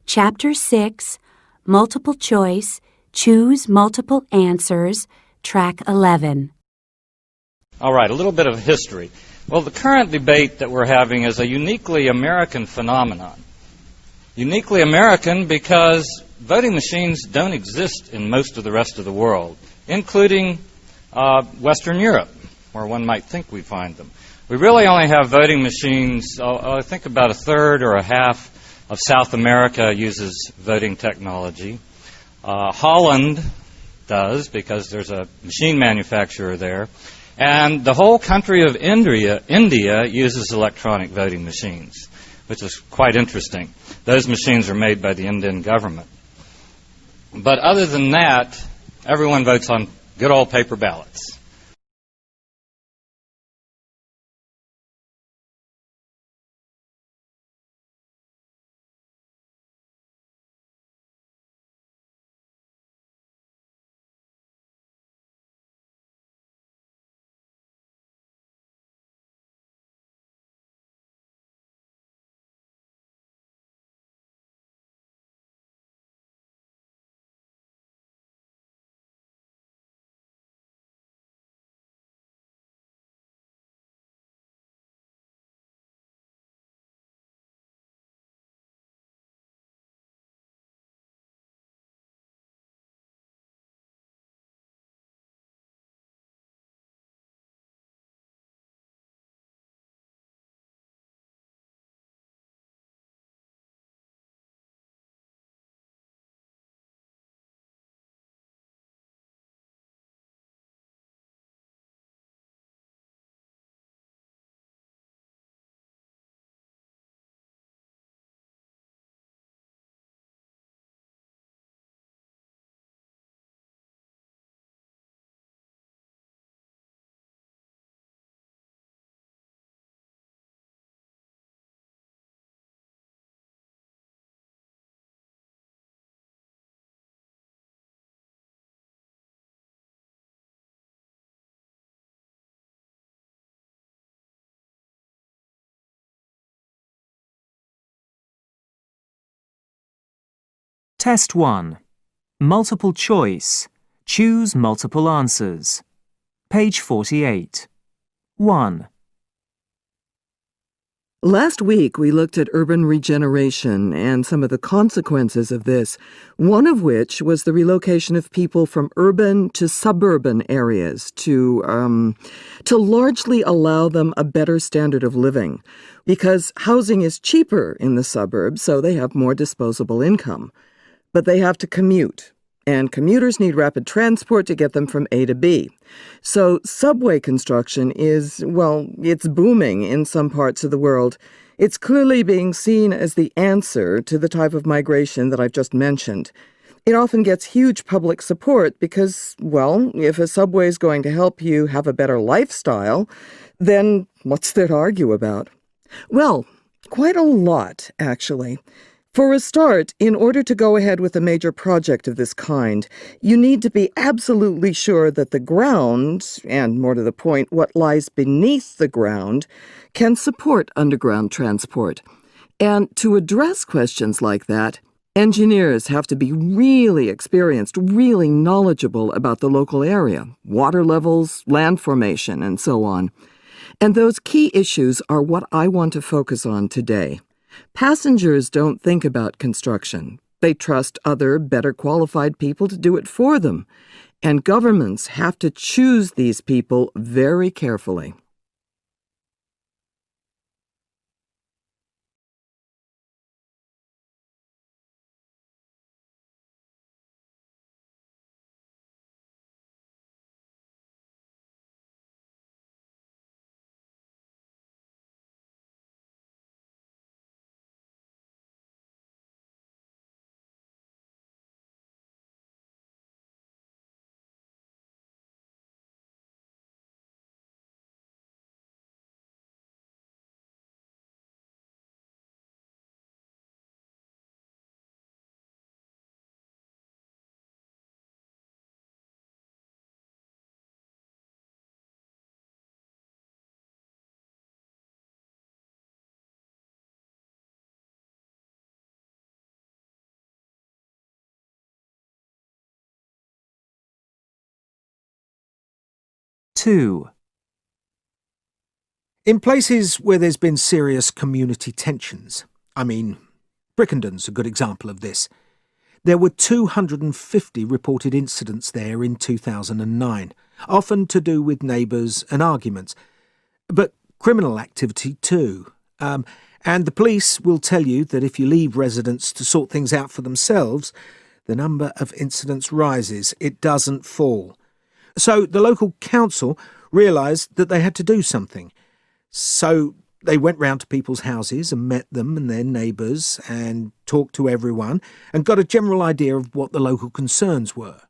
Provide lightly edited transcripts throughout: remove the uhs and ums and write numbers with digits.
Chapter 6, Multiple Choice, Choose Multiple Answers, Track 11. All right, a little bit of history. Well, the current debate that we're having is a uniquely American phenomenon. Uniquely American because voting machines don't exist in most of the rest of the world, including Western Europe, where one might think we find them. We really only have voting machines, I think about a third or a half of South America uses voting technology. Holland does, because there's a machine manufacturer there. And the whole country of India uses electronic voting machines, which is quite interesting. Those machines are made by the Indian government. But other than that, everyone votes on good old paper ballots. Test 1. Multiple choice. Choose multiple answers. Page 48. 1. Last week, we looked at urban regeneration and some of the consequences of this, one of which was the relocation of people from urban to suburban areas to largely allow them a better standard of living, because housing is cheaper in the suburbs, so they have more disposable income. But they have to commute, and commuters need rapid transport to get them from A to B. So subway construction is, well, it's booming in some parts of the world. It's clearly being seen as the answer to the type of migration that I've just mentioned. It often gets huge public support because, well, if a subway is going to help you have a better lifestyle, then what's there to argue about? Well, quite a lot, actually. For a start, in order to go ahead with a major project of this kind, you need to be absolutely sure that the ground, and more to the point, what lies beneath the ground, can support underground transport. And to address questions like that, engineers have to be really experienced, really knowledgeable about the local area, water levels, land formation, and so on. And those key issues are what I want to focus on today. Passengers don't think about construction. They trust other, better qualified people to do it for them. And governments have to choose these people very carefully. 2. In places where there's been serious community tensions, Brickendon's a good example of this. There were 250 reported incidents there in 2009, often to do with neighbours and arguments, but criminal activity too. And the police will tell you that if you leave residents to sort things out for themselves, the number of incidents rises. It doesn't fall. So the local council realised that they had to do something. So they went round to people's houses and met them and their neighbours and talked to everyone and got a general idea of what the local concerns were.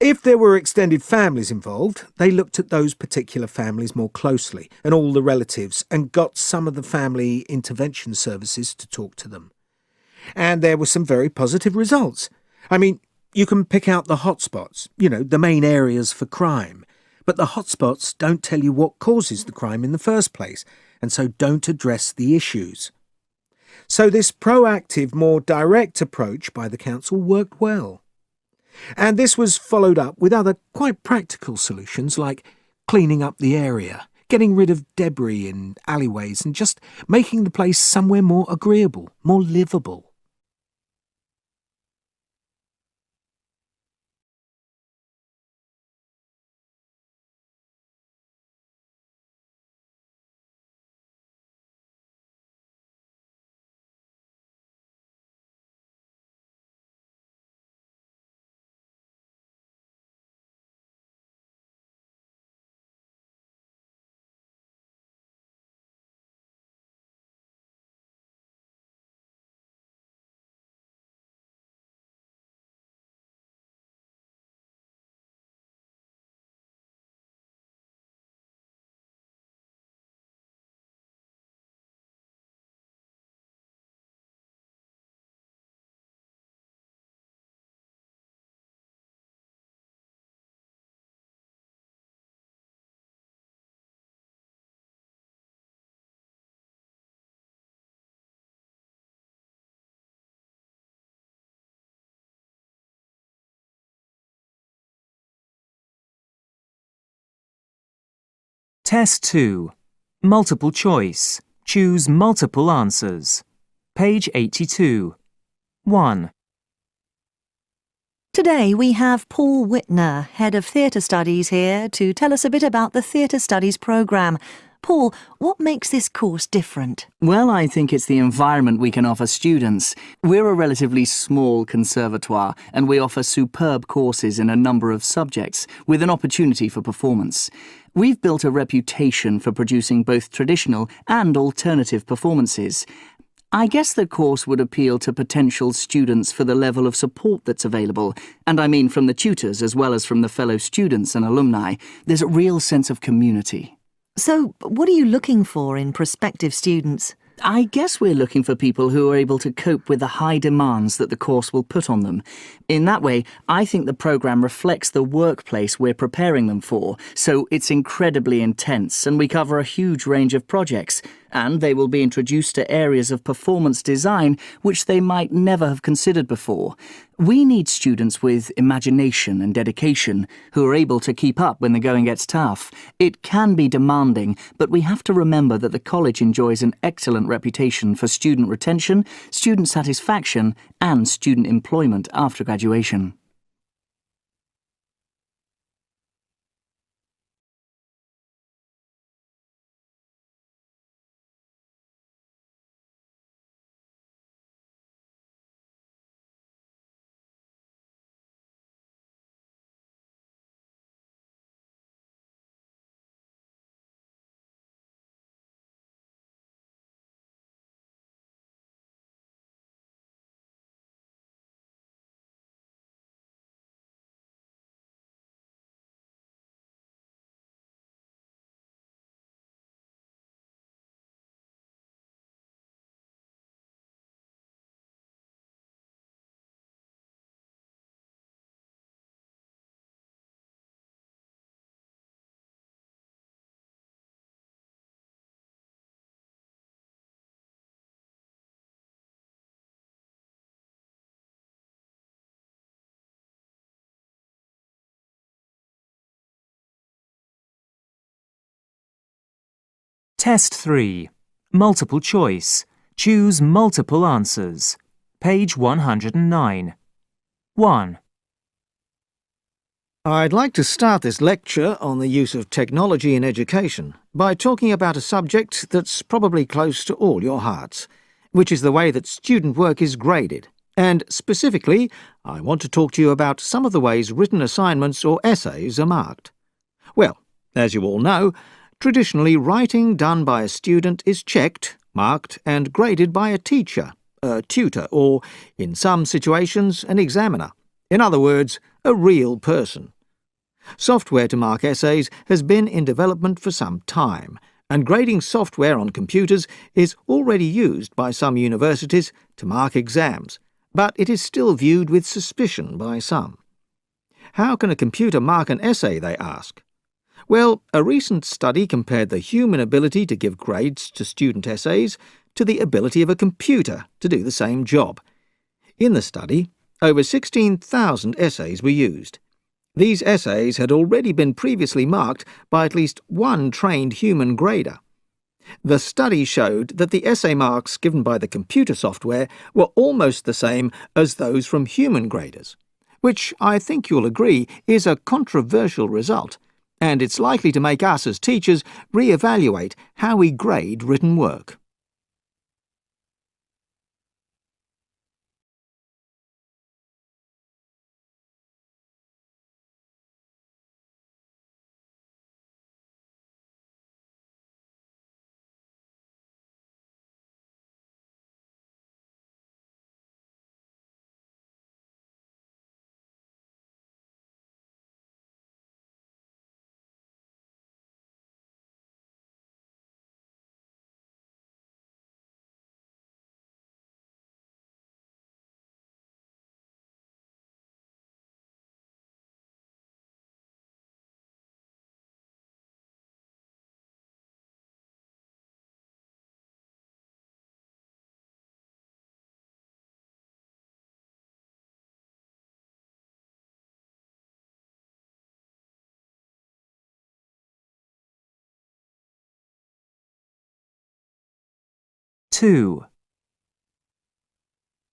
If there were extended families involved, they looked at those particular families more closely and all the relatives and got some of the family intervention services to talk to them. And there were some very positive results. You can pick out the hotspots, the main areas for crime. But the hotspots don't tell you what causes the crime in the first place, and so don't address the issues. So this proactive, more direct approach by the council worked well. And this was followed up with other quite practical solutions like cleaning up the area, getting rid of debris in alleyways and just making the place somewhere more agreeable, more livable. Test 2. Multiple choice. Choose multiple answers. Page 82. 1. Today we have Paul Whitner, Head of Theatre Studies, here to tell us a bit about the Theatre Studies programme. Paul, what makes this course different? Well, I think it's the environment we can offer students. We're a relatively small conservatoire, and we offer superb courses in a number of subjects, with an opportunity for performance. We've built a reputation for producing both traditional and alternative performances. I guess the course would appeal to potential students for the level of support that's available, and I mean from the tutors as well as from the fellow students and alumni. There's a real sense of community. So, what are you looking for in prospective students? I guess we're looking for people who are able to cope with the high demands that the course will put on them. In that way, I think the programme reflects the workplace we're preparing them for, so it's incredibly intense and we cover a huge range of projects, and they will be introduced to areas of performance design which they might never have considered before. We need students with imagination and dedication who are able to keep up when the going gets tough. It can be demanding, but we have to remember that the college enjoys an excellent reputation for student retention, student satisfaction, and student employment after graduation. Test 3. Multiple choice. Choose multiple answers. Page 109. 1. I'd like to start this lecture on the use of technology in education by talking about a subject that's probably close to all your hearts, which is the way that student work is graded. And specifically, I want to talk to you about some of the ways written assignments or essays are marked. Well, as you all know, traditionally writing done by a student is checked, marked and graded by a teacher, a tutor, or, in some situations, an examiner. In other words, a real person. Software to mark essays has been in development for some time, and grading software on computers is already used by some universities to mark exams, but it is still viewed with suspicion by some. How can a computer mark an essay, they ask? Well, a recent study compared the human ability to give grades to student essays to the ability of a computer to do the same job. In the study, over 16,000 essays were used. These essays had already been previously marked by at least one trained human grader. The study showed that the essay marks given by the computer software were almost the same as those from human graders, which I think you'll agree is a controversial result, and it's likely to make us as teachers re-evaluate how we grade written work. Two.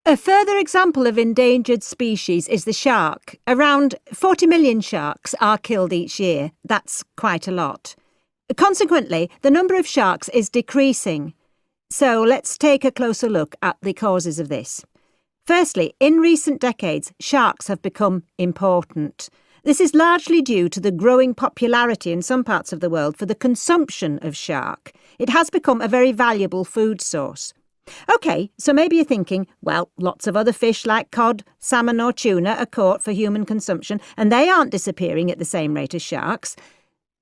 A further example of endangered species is the shark. Around 40 million sharks are killed each year. That's quite a lot. Consequently, the number of sharks is decreasing. So let's take a closer look at the causes of this. Firstly, in recent decades, sharks have become important. This is largely due to the growing popularity in some parts of the world for the consumption of shark. It has become a very valuable food source. OK, so maybe you're thinking, well, lots of other fish like cod, salmon or tuna are caught for human consumption and they aren't disappearing at the same rate as sharks.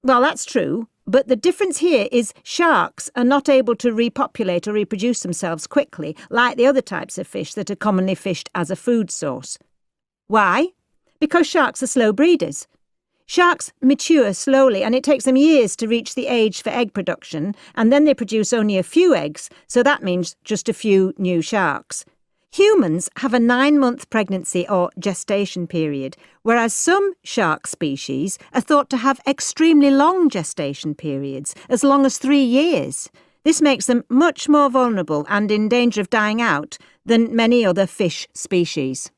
Well, that's true, but the difference here is sharks are not able to repopulate or reproduce themselves quickly like the other types of fish that are commonly fished as a food source. Why? Because sharks are slow breeders. Sharks mature slowly and it takes them years to reach the age for egg production, and then they produce only a few eggs, so that means just a few new sharks. Humans have a 9-month pregnancy or gestation period, whereas some shark species are thought to have extremely long gestation periods, as long as 3 years. This makes them much more vulnerable and in danger of dying out than many other fish species.